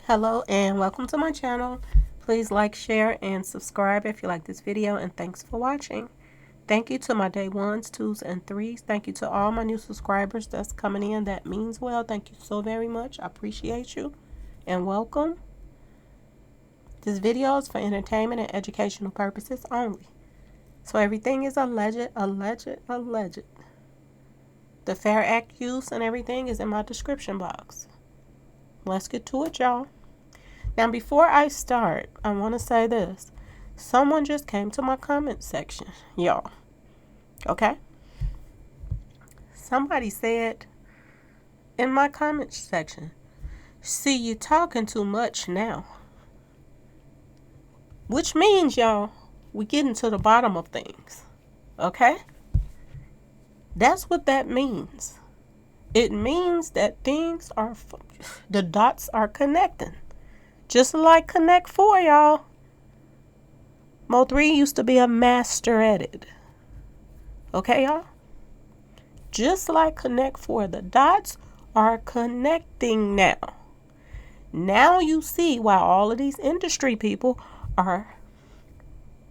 Hello and welcome to my channel. Please like, share, and subscribe if you like this video, and thanks for watching. Thank you to my day ones, twos, and threes. Thank you to all my new subscribers that's coming in. That means well. Thank you so very much. I appreciate you and welcome. This video is for entertainment and educational purposes only. So everything is alleged. The Fair Act use and everything is in my description box. Let's get to it, y'all. Now, before I start, I want to say this. Someone just came to my comment section, y'all. Okay? Somebody said in my comment section, "See, you talking too much now." Which means, y'all, we getting to the bottom of things. Okay? That's what that means. It means that things are, the dots are connecting. Just like Connect 4, y'all. Mo 3 used to be a master at it. Okay, y'all? Just like Connect 4, the dots are connecting now. Now you see why all of these industry people are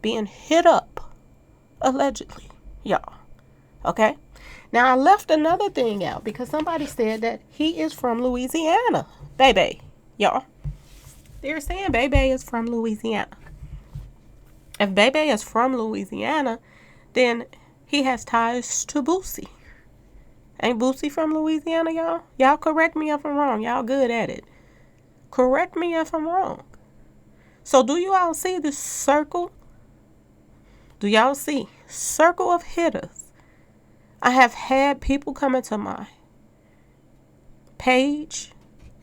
being hit up, allegedly, y'all. Okay? Now, I left another thing out because somebody said that he is from Louisiana. Bebe, y'all. They're saying Bebe is from Louisiana. If Bebe is from Louisiana, then he has ties to Boosie. Ain't Boosie from Louisiana, y'all? Y'all correct me if I'm wrong. Y'all good at it. Correct me if I'm wrong. So do you all see this circle? Do y'all see? Circle of hitters. I have had people come into my page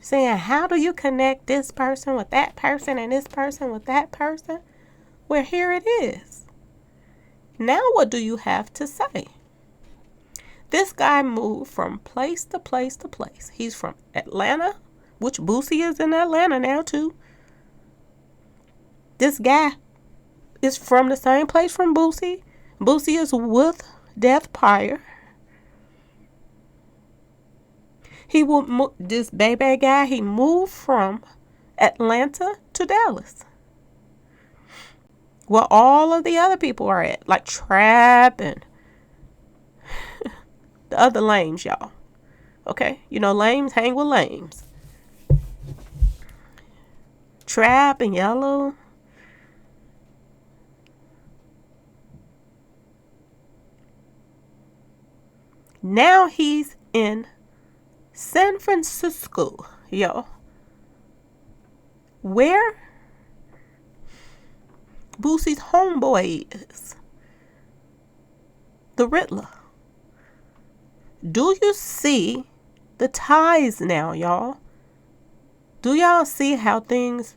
saying, how do you connect this person with that person and this person with that person? Well, here it is. Now what do you have to say? This guy moved from place to place to place. He's from Atlanta, which Boosie is in Atlanta now too. This guy is from the same place from Boosie. Boosie is with Death Pyre. This baby guy, he moved from Atlanta to Dallas, where all of the other people are at, like Trap and the other lames, y'all. Okay? You know, lames hang with lames. Trap and Yellow. Now he's in San Francisco, y'all. Where Boosie's homeboy is. The Riddler. Do you see the ties now, y'all? Do y'all see how things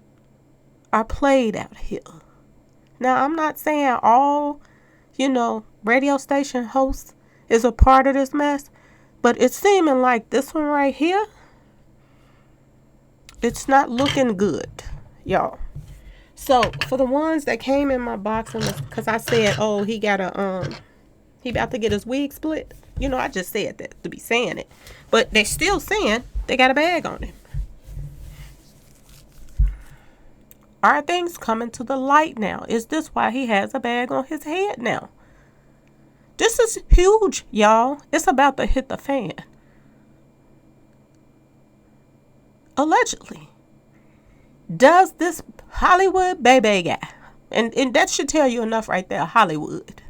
are played out here? Now, I'm not saying all, radio station hosts is a part of this mess, but it's seeming like this one right here, it's not looking good, y'all. So, for the ones that came in my box, because I said, oh, he about to get his wig split. I just said that to be saying it. But they still saying they got a bag on him. Are things coming to the light now? Is this why he has a bag on his head now? This is huge, y'all. It's about to hit the fan. Allegedly. Does this Hollywood baby guy, and that should tell you enough right there, Hollywood,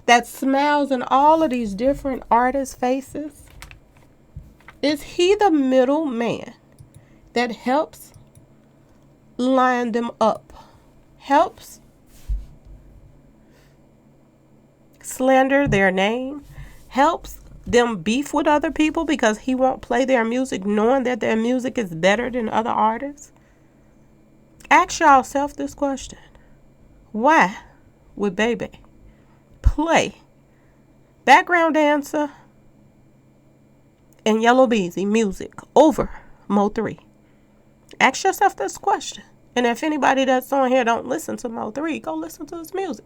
that smiles in all of these different artists' faces, is he the middle man that helps line them up, helps slander their name, helps them beef with other people because he won't play their music knowing that their music is better than other artists? Ask yourself this question. Why would Baby play background dancer and Yellow Beezy music over Mo 3? Ask yourself this question. And if anybody that's on here don't listen to Mo 3, go listen to his music.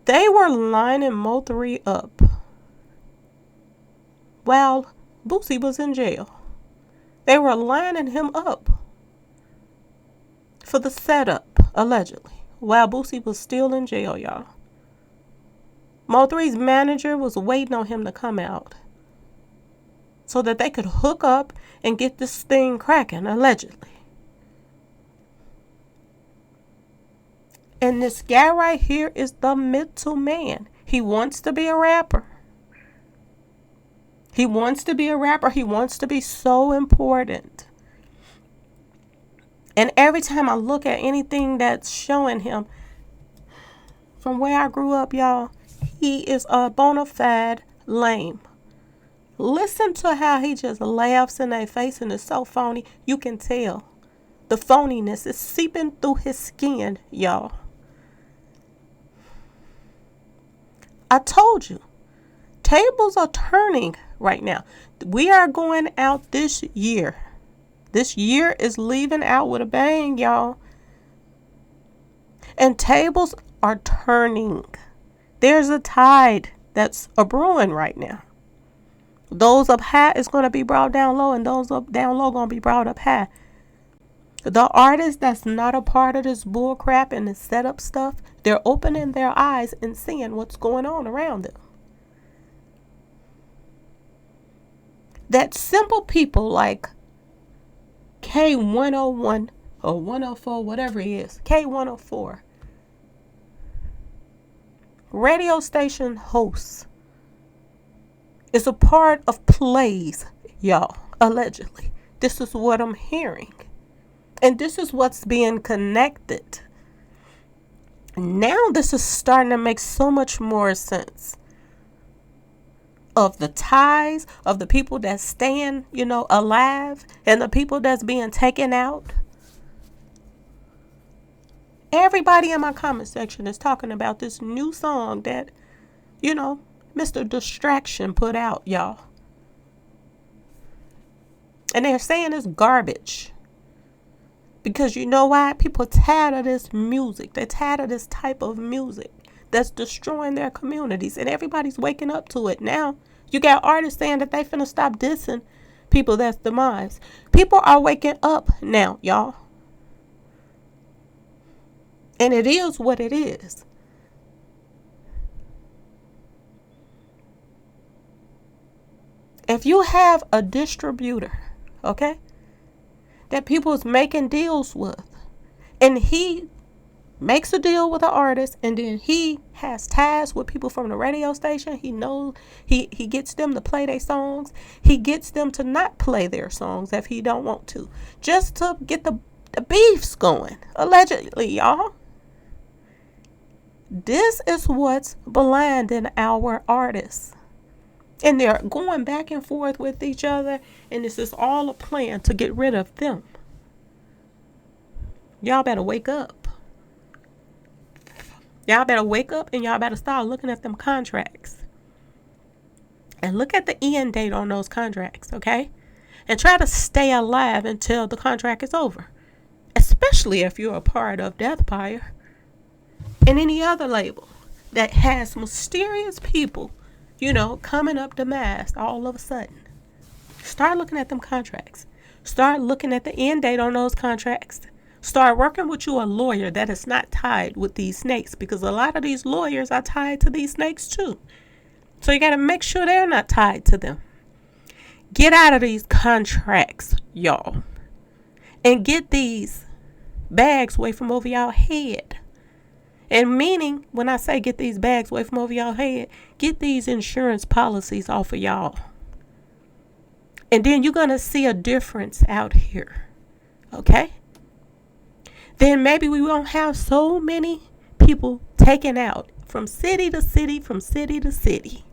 They were lining Mo 3 up while Boosie was in jail. They were lining him up for the setup, allegedly, while Boosie was still in jail, y'all. Mo3's manager was waiting on him to come out so that they could hook up and get this thing cracking, allegedly. And this guy right here is the middleman. He wants to be a rapper. He wants to be a rapper. He wants to be so important. And every time I look at anything that's showing him, from where I grew up, y'all, he is a bona fide lame. Listen to how he just laughs in their face and is so phony. You can tell the phoniness is seeping through his skin, y'all. I told you, tables are turning right now. We are going out this year. This year is leaving out with a bang, y'all. And tables are turning. There's a tide that's a brewing right now. Those up high is going to be brought down low, and those up down low going to be brought up high. The artist that's not a part of this bull crap and this setup stuff, they're opening their eyes and seeing what's going on around them. That simple people like K101 or 104, whatever it is, K104, radio station hosts, is a part of plays, y'all, allegedly. This is what I'm hearing. And this is what's being connected. Now this is starting to make so much more sense. Of the ties, of the people that's staying, alive, and the people that's being taken out. Everybody in my comment section is talking about this new song that, Mr. Distraction put out, y'all. And they're saying it's garbage. Because you know why? People are tired of this music. They're tired of this type of music that's destroying their communities. And everybody's waking up to it now. You got artists saying that they finna stop dissing people that's demise. People are waking up now, y'all. And it is what it is. If you have a distributor, okay, that people is making deals with, and he makes a deal with an artist, and then he has ties with people from the radio station. He knows he gets them to play their songs. He gets them to not play their songs if he don't want to, just to get the beefs going, allegedly, y'all. This is what's blinding our artists. And they're going back and forth with each other, and this is all a plan to get rid of them. Y'all better wake up. Y'all better wake up, and y'all better start looking at them contracts. And look at the end date on those contracts, okay? And try to stay alive until the contract is over. Especially if you're a part of Death Pyre and any other label that has mysterious people, coming up the mast all of a sudden. Start looking at them contracts. Start looking at the end date on those contracts. Start working with you a lawyer that is not tied with these snakes, because a lot of these lawyers are tied to these snakes too. So you got to make sure they're not tied to them. Get out of these contracts, y'all, and get these bags away from over y'all head. And meaning, when I say get these bags away from over y'all head, get these insurance policies off of y'all. And then you're going to see a difference out here. Okay? Then maybe we won't have so many people taken out from city to city, from city to city.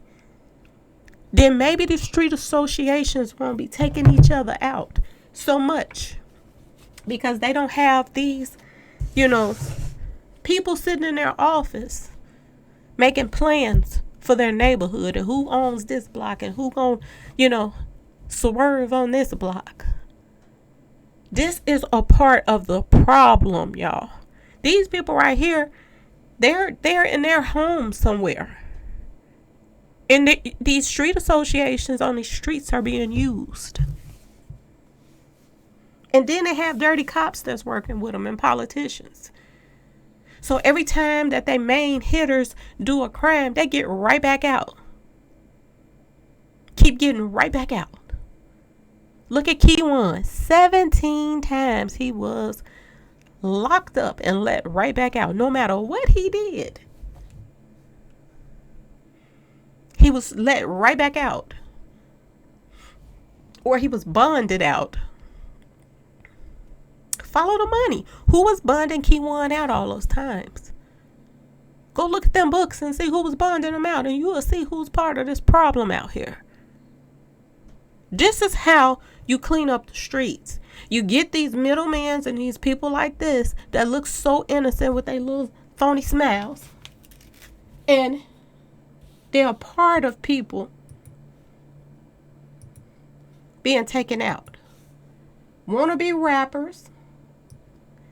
Then maybe the street associations won't be taking each other out so much, because they don't have these, people sitting in their office making plans for their neighborhood and who owns this block and who gonna, swerve on this block. This is a part of the problem, y'all. These people right here, they're in their home somewhere. And these street associations on these streets are being used. And then they have dirty cops that's working with them and politicians. So every time that they main hitters do a crime, they get right back out. Keep getting right back out. Look at Key 17 times he was locked up and let right back out, no matter what he did. He was let right back out. Or he was bonded out. Follow the money. Who was bonding Key out all those times? Go look at them books and see who was bonding them out, and you will see who's part of this problem out here. This is how you clean up the streets. You get these middlemen and these people like this that look so innocent with their little phony smiles. And they're a part of people being taken out. Wannabe rappers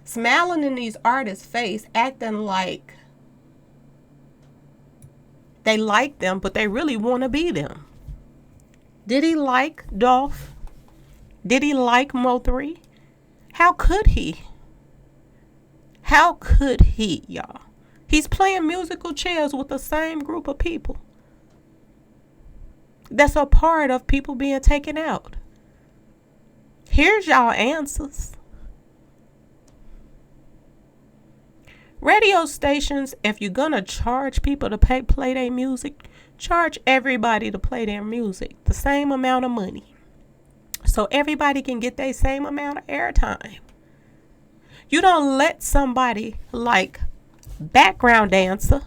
smiling in these artists' face, acting like they like them, but they really want to be them. Did he like Dolph? Did he like Mo3? How could he? How could he, y'all? He's playing musical chairs with the same group of people. That's a part of people being taken out. Here's y'all answers. Radio stations, if you're going to charge people to play their music, charge everybody to play their music the same amount of money, so everybody can get their same amount of airtime. You don't let somebody like Background Dancer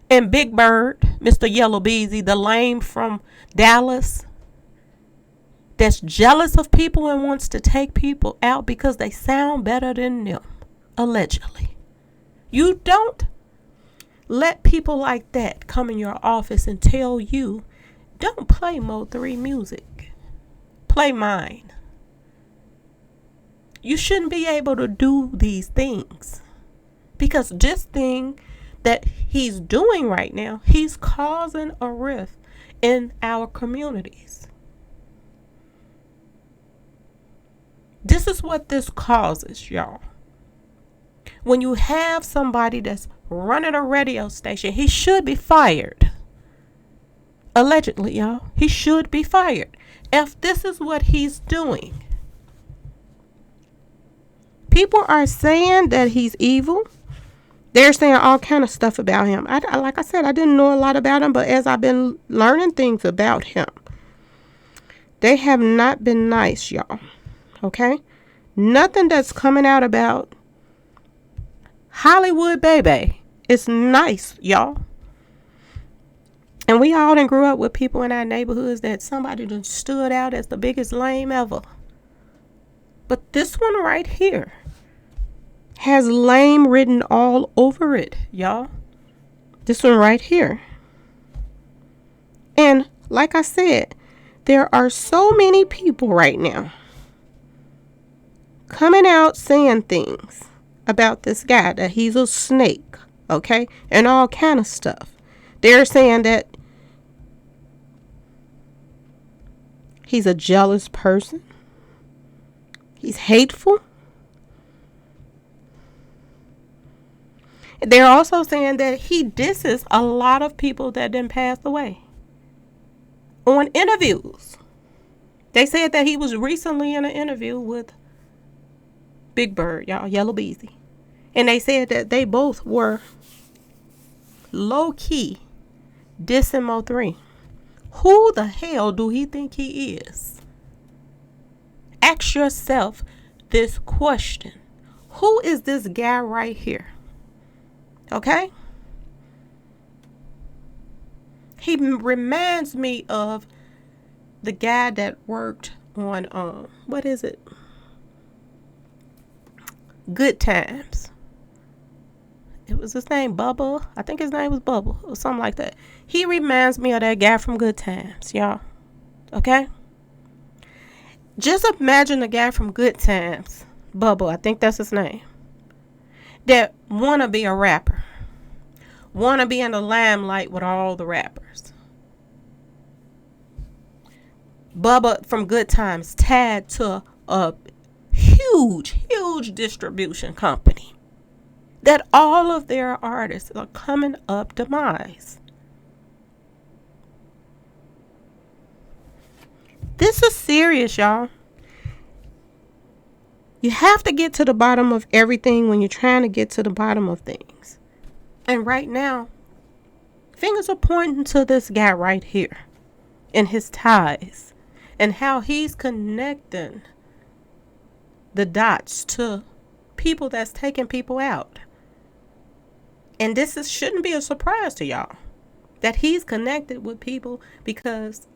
and Big Bird, Mr. Yellow Beezy, the lame from Dallas, that's jealous of people and wants to take people out because they sound better than them, allegedly. You don't let people like that come in your office and tell you, don't play Mo3 music. Play mine. You shouldn't be able to do these things. Because this thing that he's doing right now, he's causing a rift in our communities. This is what this causes, y'all. When you have somebody that's running a radio station, he should be fired. Allegedly, y'all. He should be fired if this is what he's doing. People are saying that he's evil. They're saying all kind of stuff about him. Like I said, I didn't know a lot about him, but as I've been learning things about him, they have not been nice, y'all. Okay? Nothing that's coming out about Hollywood baby is nice, y'all. And we all done grew up with people in our neighborhoods that somebody done stood out as the biggest lame ever. But this one right here has lame written all over it, y'all. This one right here. And like I said, there are so many people right now coming out saying things about this guy, that he's a snake, okay, and all kind of stuff. They're saying that he's a jealous person. He's hateful. They're also saying that he disses a lot of people that didn't pass away on interviews. They said that he was recently in an interview with Big Bird, y'all, Yellow Beezy. And they said that they both were low-key dissing Mo3. Who the hell do he think he is? Ask yourself this question. Who is this guy right here? Okay? He reminds me of the guy that worked on, what is it? Good Times. It was his name, Bubba. I think his name was Bubba or something like that. He reminds me of that guy from Good Times, y'all. Okay? Just imagine the guy from Good Times, Bubba, I think that's his name, that want to be a rapper, want to be in the limelight with all the rappers. Bubba from Good Times tagged to a huge distribution company that all of their artists are coming up demise. This is serious, y'all. You have to get to the bottom of everything when you're trying to get to the bottom of things. And right now, fingers are pointing to this guy right here and his ties and how he's connecting the dots to people that's taking people out. And shouldn't be a surprise to y'all that he's connected with people, because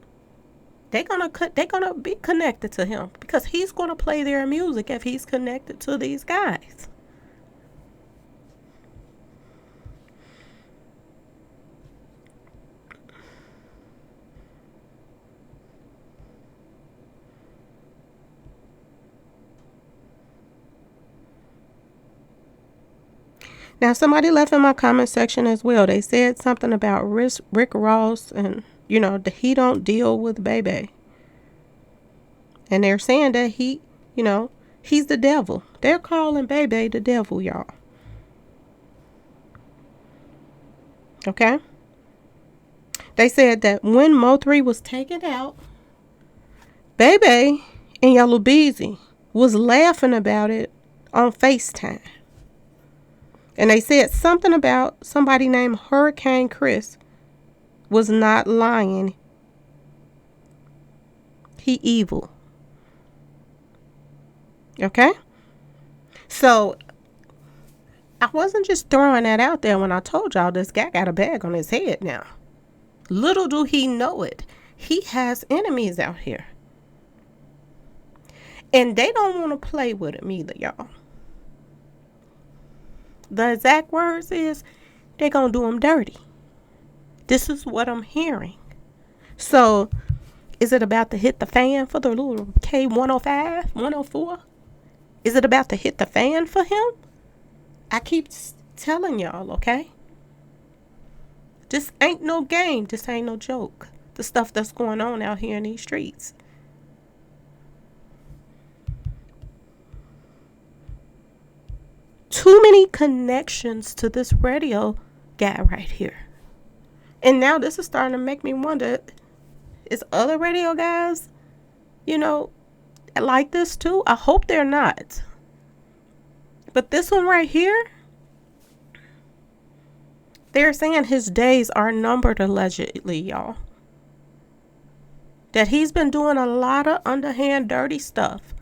they're gonna be connected to him, because he's gonna play their music if he's connected to these guys. Now, somebody left in my comment section as well. They said something about Rick Ross and, that he don't deal with Bebe. And they're saying that he's the devil. They're calling Bebe the devil, y'all. Okay? They said that when Mo3 was taken out, Bebe and Yellow Beezy was laughing about it on FaceTime. And they said something about somebody named Hurricane Chris was not lying. He evil. Okay? So, I wasn't just throwing that out there when I told y'all this guy got a bag on his head now. Little do he know it. He has enemies out here. And they don't want to play with him either, y'all. The exact words is, they're going to do him dirty. This is what I'm hearing. So, is it about to hit the fan for the little K105, 104? Is it about to hit the fan for him? I keep telling y'all, okay? This ain't no game. This ain't no joke. The stuff that's going on out here in these streets. Too many connections to this radio guy right here. And now this is starting to make me wonder, is other radio guys, like this too? I hope they're not. But this one right here, they're saying his days are numbered, allegedly, y'all. That he's been doing a lot of underhand dirty stuff.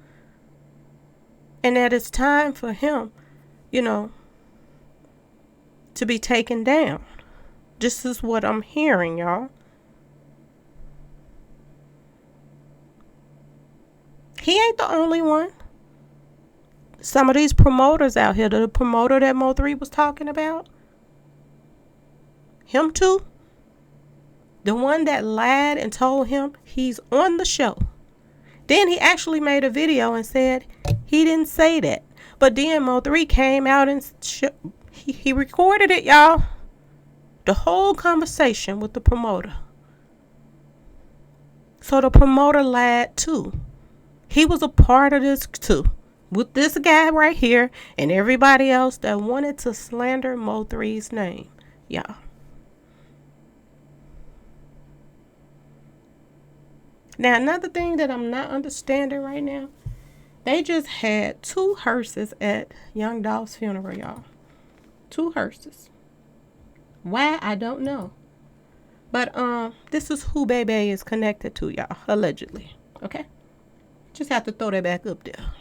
And that it's time for him, to be taken down. This is what I'm hearing, y'all. He ain't the only one. Some of these promoters out here, the promoter that Mo3 was talking about, him too. The one that lied and told him he's on the show. Then he actually made a video and said he didn't say that. But then Mo3 came out and he recorded it, y'all. The whole conversation with the promoter. So the promoter lied too. He was a part of this too. With this guy right here and everybody else that wanted to slander Mo3's name. Y'all. Now, another thing that I'm not understanding right now. They just had 2 hearses at Young Dolph's funeral, y'all. 2 hearses. Why? I don't know. But this is who Bebe is connected to, y'all. Allegedly. Okay? Just have to throw that back up there.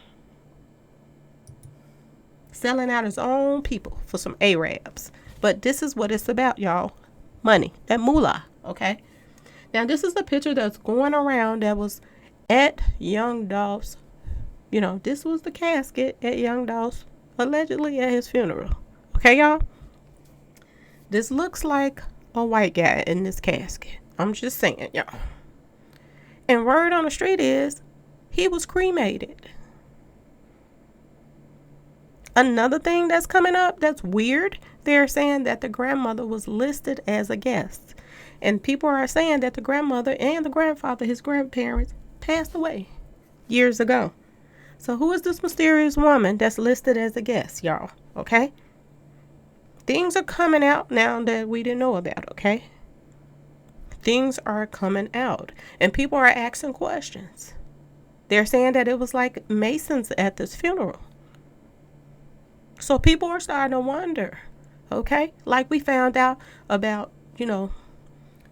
Selling out his own people for some Arabs. But this is what it's about, y'all. Money. That moolah. Okay? Now, this is the picture that's going around that was at Young Dolph's. This was the casket at Young Dolph's, allegedly at his funeral. Okay, y'all? This looks like a white guy in this casket. I'm just saying, y'all. And word on the street is, he was cremated. Another thing that's coming up that's weird, they're saying that the grandmother was listed as a guest. And people are saying that the grandmother and the grandfather, his grandparents, passed away years ago. So who is this mysterious woman that's listed as a guest, y'all? Okay? Things are coming out now that we didn't know about, okay? Things are coming out. And people are asking questions. They're saying that it was like Masons at this funeral. So people are starting to wonder, okay? Like we found out about,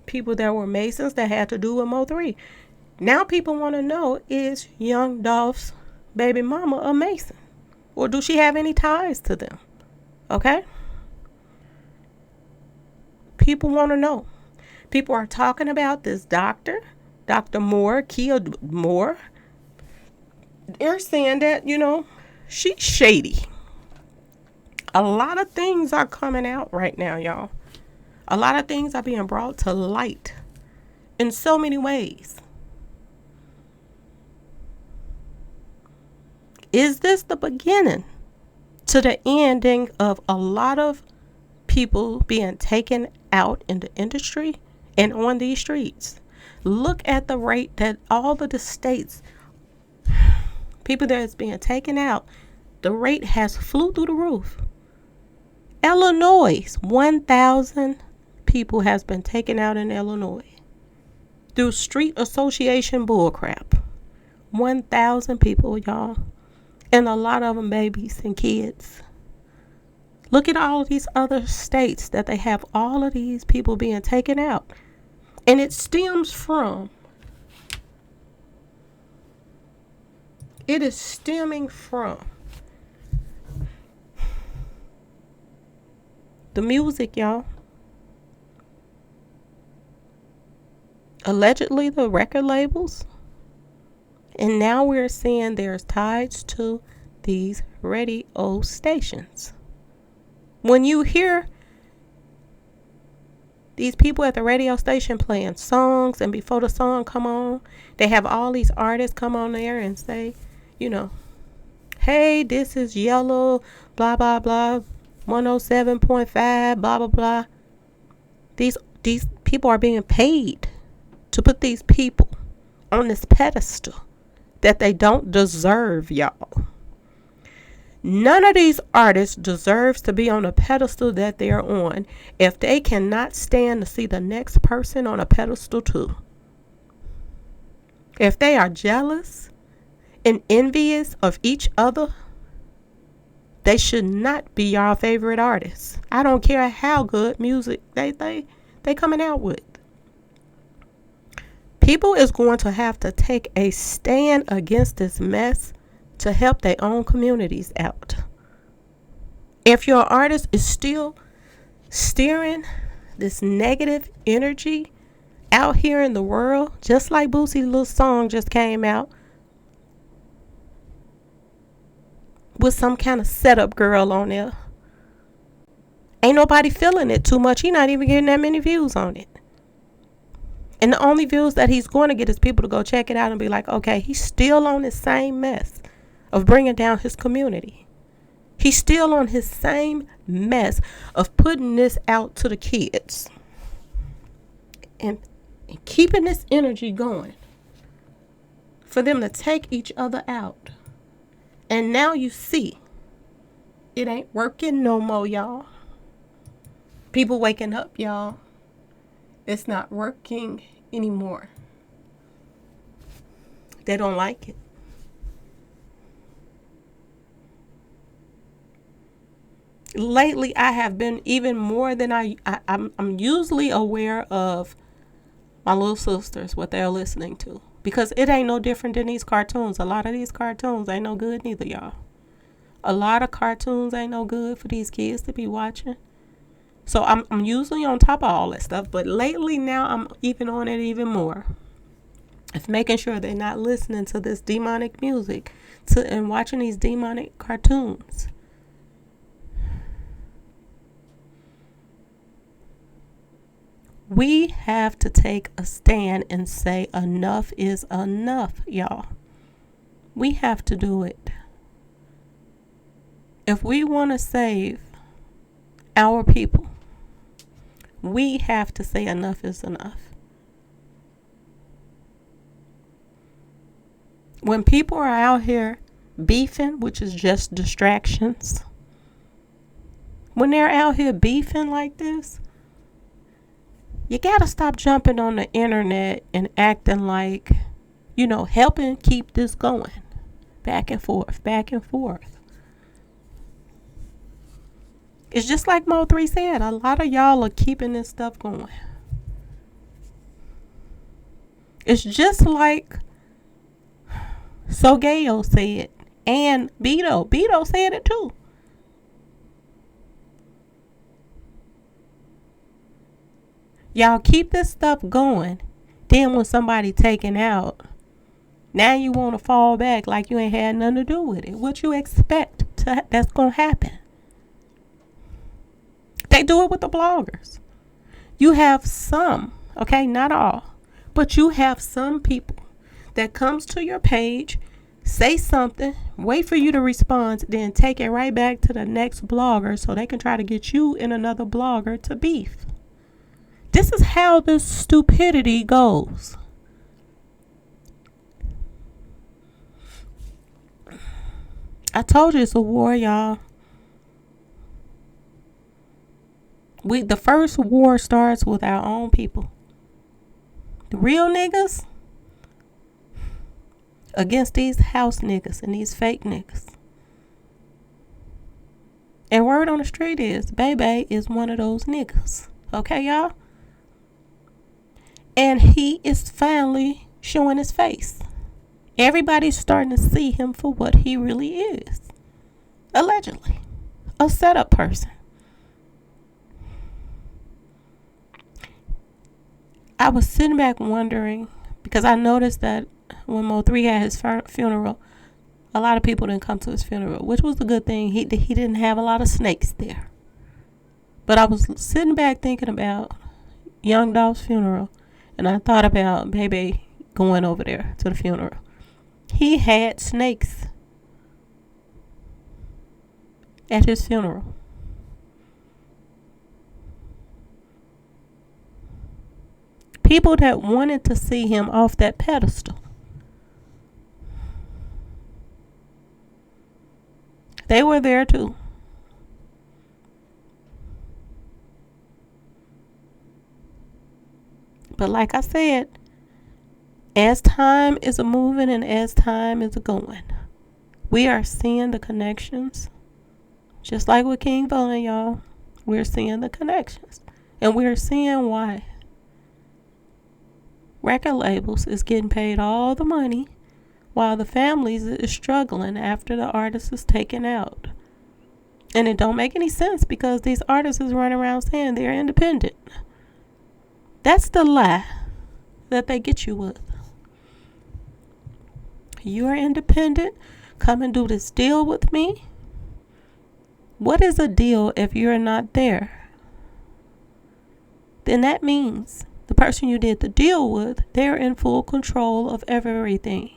people that were Masons that had to do with Mo3. Now people want to know, is young Dolph's baby mama a Mason? Or do she have any ties to them? Okay? People want to know. People are talking about this doctor, Dr. Moore, Kia Moore. They're saying that, she's shady. A lot of things are coming out right now, y'all. A lot of things are being brought to light in so many ways. Is this the beginning to the ending of a lot of people being taken out in the industry and on these streets? Look at the rate that all of the states, people that is being taken out, the rate has flew through the roof. Illinois, 1,000 people has been taken out in Illinois through street association bullcrap. 1,000 people, y'all. And a lot of them babies and kids. Look at all of these other states that they have all of these people being taken out. And it stems from, it is stemming from the music, y'all. Allegedly the record labels. And now we're seeing there's ties to these radio stations. When you hear these people at the radio station playing songs, and before the song come on, they have all these artists come on there and say, hey, this is Yellow, blah, blah, blah, 107.5, blah, blah, blah. These people are being paid to put these people on this pedestal that they don't deserve, y'all. None of these artists deserves to be on a pedestal that they're on if they cannot stand to see the next person on a pedestal too. If they are jealous and envious of each other, they should not be your favorite artists. I don't care how good music they coming out with. People is going to have to take a stand against this mess to help their own communities out. If your artist is still steering this negative energy out here in the world, just like Boosie's little song just came out with some kind of setup girl on there, ain't nobody feeling it too much. He not even getting that many views on it. And the only views that he's going to get is people to go check it out and be like, okay, he's still on his same mess of bringing down his community. He's still on his same mess of putting this out to the kids and keeping this energy going for them to take each other out. And now you see it ain't working no more, y'all. People waking up, y'all. It's not working anymore. They don't like it. Lately, I have been even more than I'm usually aware of my little sisters, what they're listening to. Because it ain't no different than these cartoons. A lot of these cartoons ain't no good neither, y'all. A lot of cartoons ain't no good for these kids to be watching. So I'm usually on top of all that stuff. But lately now I'm even on it even more. It's making sure they're not listening to this demonic music and watching these demonic cartoons. We have to take a stand and say enough is enough, y'all. We have to do it. If we want to save our people, we have to say enough is enough. When people are out here beefing, which is just distractions, when they're out here beefing like this, you gotta stop jumping on the internet and acting like, helping keep this going. Back and forth, back and forth. It's just like Mo3 said, a lot of y'all are keeping this stuff going. It's just like Sogayo said, and Beto said it too. Y'all keep this stuff going. Then when somebody taken out, now you want to fall back like you ain't had nothing to do with it. What you expect that's going to happen? They do it with the bloggers. You have some, okay, not all, but you have some people that comes to your page, say something, wait for you to respond, then take it right back to the next blogger so they can try to get you and another blogger to beef. This is how this stupidity goes. I told you it's a war, y'all. The first war starts with our own people. The real niggas against these house niggas and these fake niggas. And word on the street is, Bebe is one of those niggas. Okay, y'all? And he is finally showing his face. Everybody's starting to see him for what he really is. Allegedly. A setup person. I was sitting back wondering, because I noticed that when Mo3 had his funeral, a lot of people didn't come to his funeral, which was a good thing. He didn't have a lot of snakes there. But I was sitting back thinking about young Dolph's funeral, and I thought about Bebe going over there to the funeral. He had snakes at his funeral. People that wanted to see him off that pedestal. They were there too. But like I said, as time is a moving and as time is a going, we are seeing the connections. Just like with King Von, y'all. We're seeing the connections. And we're seeing why record labels is getting paid all the money while the families is struggling after the artist is taken out. And it don't make any sense because these artists is running around saying they're independent. That's the lie that they get you with. You're independent. Come and do this deal with me. What is a deal if you're not there? Then that means the person you did the deal with, they're in full control of everything.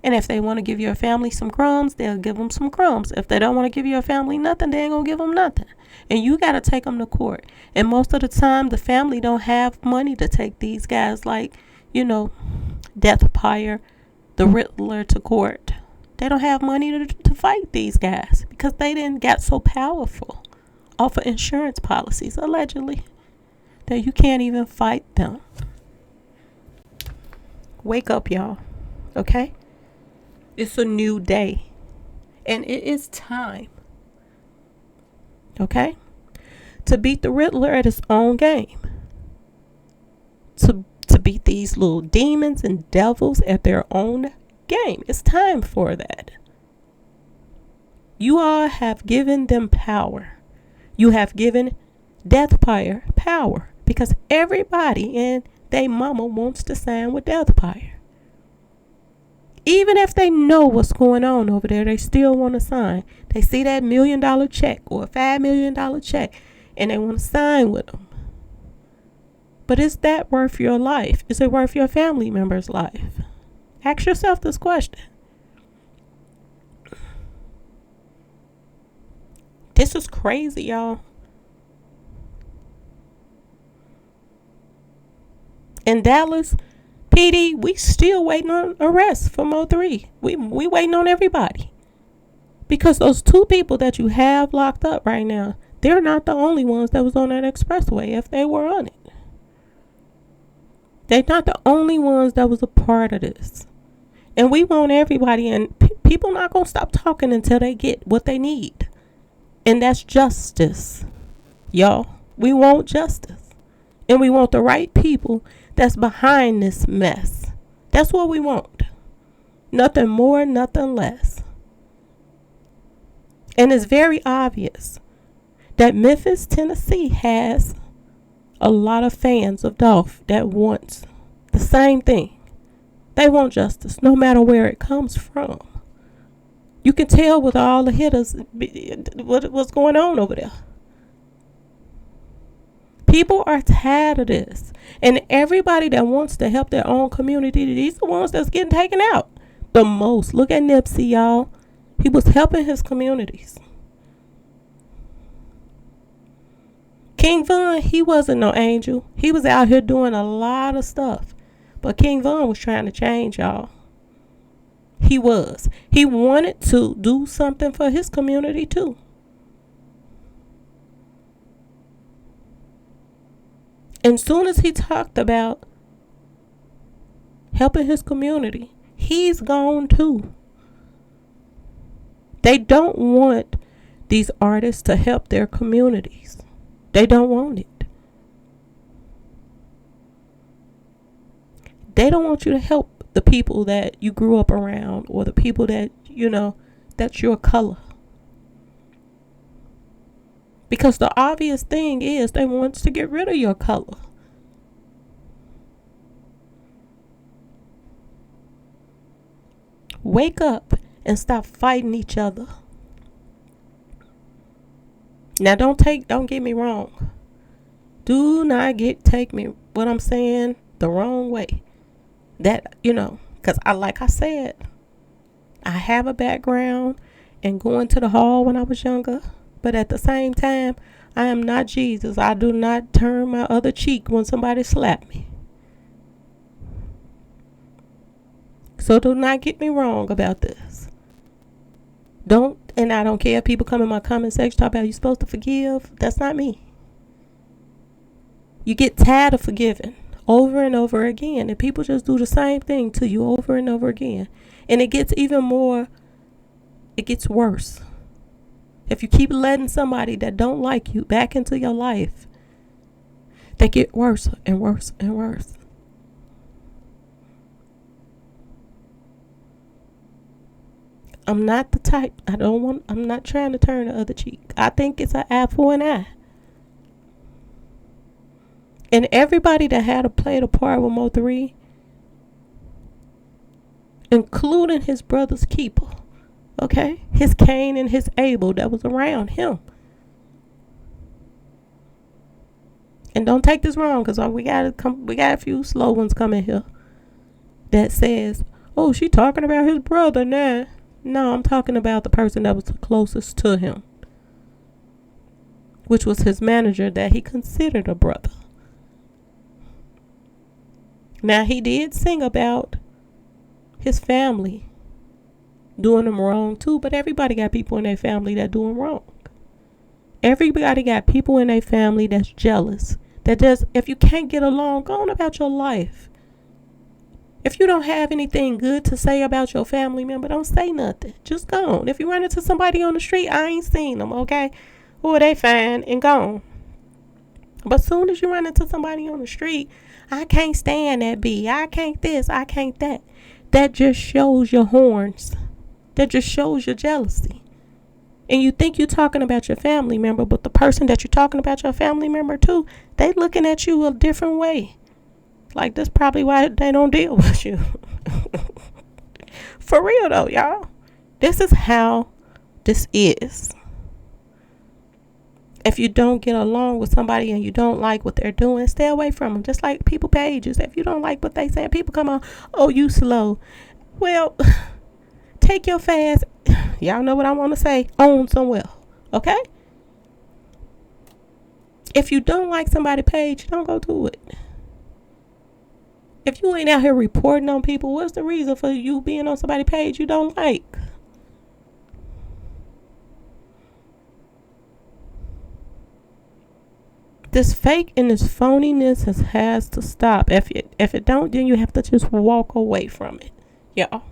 And if they want to give your family some crumbs, they'll give them some crumbs. If they don't want to give your family nothing, they ain't going to give them nothing. And you got to take them to court. And most of the time, the family don't have money to take these guys like, Death Pyre, the Riddler to court. They don't have money to fight these guys because they didn't get so powerful off of insurance policies, allegedly, that you can't even fight them. Wake up, y'all. Okay? It's a new day. And it is time. Okay? To beat the Riddler at his own game. To beat these little demons and devils at their own game. It's time for that. You all have given them power. You have given Death Pyre power. Because everybody and they mama wants to sign with Death Pyre. Even if they know what's going on over there, they still want to sign. They see that $1 million check or a $5 million check and they want to sign with them. But is that worth your life? Is it worth your family member's life? Ask yourself this question. This is crazy, y'all. In Dallas, PD, we still waiting on arrest for Mo 3. We waiting on everybody. Because those two people that you have locked up right now, they're not the only ones that was on that expressway if they were on it. They're not the only ones that was a part of this. And we want everybody, and people not going to stop talking until they get what they need. And that's justice. Y'all, we want justice. And we want the right people that's behind this mess. That's what we want. Nothing more, nothing less. And it's very obvious that Memphis, Tennessee has a lot of fans of Dolph that wants the same thing. They want justice no matter where it comes from. You can tell with all the hitters what's going on over there. People are tired of this. And everybody that wants to help their own community, these are the ones that's getting taken out the most. Look at Nipsey, y'all. He was helping his communities. King Von, he wasn't no angel. He was out here doing a lot of stuff. But King Von was trying to change, y'all. He was. He wanted to do something for his community too. And soon as he talked about helping his community, he's gone too. They don't want these artists to help their communities. They don't want it. They don't want you to help the people that you grew up around or the people that, that's your color. Because the obvious thing is they want to get rid of your color. Wake up and stop fighting each other. Now don't get me wrong. Do not take me what I'm saying the wrong way. That, because like I said, I have a background in going to the hall when I was younger. But at the same time, I am not Jesus. I do not turn my other cheek when somebody slap me. So do not get me wrong about this. And I don't care if people come in my comment section talk about you're supposed to forgive. That's not me. You get tired of forgiving over and over again. And people just do the same thing to you over and over again. And it gets worse. If you keep letting somebody that don't like you back into your life, they get worse and worse and worse. I'm not the type. I'm not trying to turn the other cheek. I think it's an eye for an eye. And everybody that had to play the part with Mo 3, including his brother's keeper, okay? His Cain and his Abel that was around him. And don't take this wrong, because we got a few slow ones coming here that says, oh, she talking about his brother now. No, I'm talking about the person that was the closest to him, which was his manager that he considered a brother. Now, he did sing about his family doing him wrong too, but everybody got people in their family that do him wrong. Everybody got people in their family that's jealous. That just, if you can't get along, go on about your life. If you don't have anything good to say about your family member, don't say nothing. Just go on. If you run into somebody on the street, I ain't seen them, okay? Or they fine and gone. But soon as you run into somebody on the street, I can't stand that B. I can't this. I can't that. That just shows your horns. That just shows your jealousy. And you think you're talking about your family member, but the person that you're talking about your family member to, they looking at you a different way. Like, that's probably why they don't deal with you. For real, though, y'all. This is how this is. If you don't get along with somebody and you don't like what they're doing, stay away from them. Just like people pages. If you don't like what they say, people come on, oh, you slow. Well, take your fast, y'all know what I want to say, on somewhere. Okay? If you don't like somebody's page, don't go to it. If you ain't out here reporting on people, what's the reason for you being on somebody's page you don't like? This fake and this phoniness has to stop. If it don't, then you have to just walk away from it. Y'all.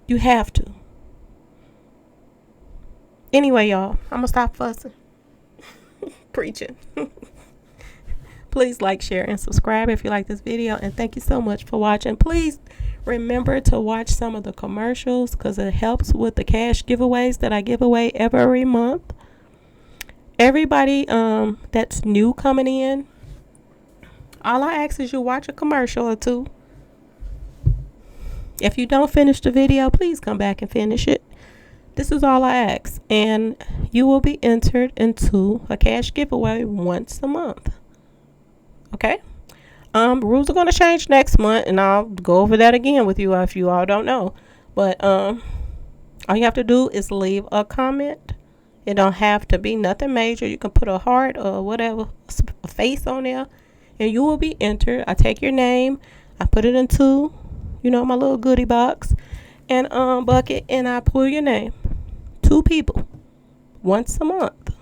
You have to. Anyway, y'all, I'm gonna stop fussing. Preaching. Please like, share, and subscribe if you like this video. And thank you so much for watching. Please remember to watch some of the commercials because it helps with the cash giveaways that I give away every month. Everybody that's new coming in, all I ask is you watch a commercial or two. If you don't finish the video, please come back and finish it. This is all I ask, and you will be entered into a cash giveaway once a month. Okay? Rules are going to change next month, and I'll go over that again with you if you all don't know. But all you have to do is leave a comment. It don't have to be nothing major. You can put a heart or whatever, a face on there, and you will be entered. I take your name, I put it into, my little goodie box and bucket, and I pull your name. 2 people, once a month.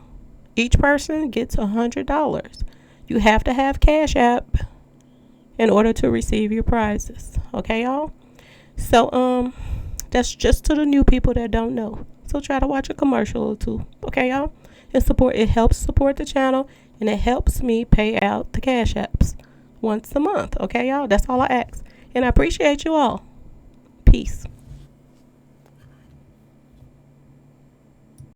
Each person gets $100. You have to have Cash App in order to receive your prizes. Okay, y'all? So that's just to the new people that don't know. So try to watch a commercial or two. Okay, y'all? And it helps support the channel, and it helps me pay out the Cash Apps once a month. Okay, y'all? That's all I ask. And I appreciate you all. Peace.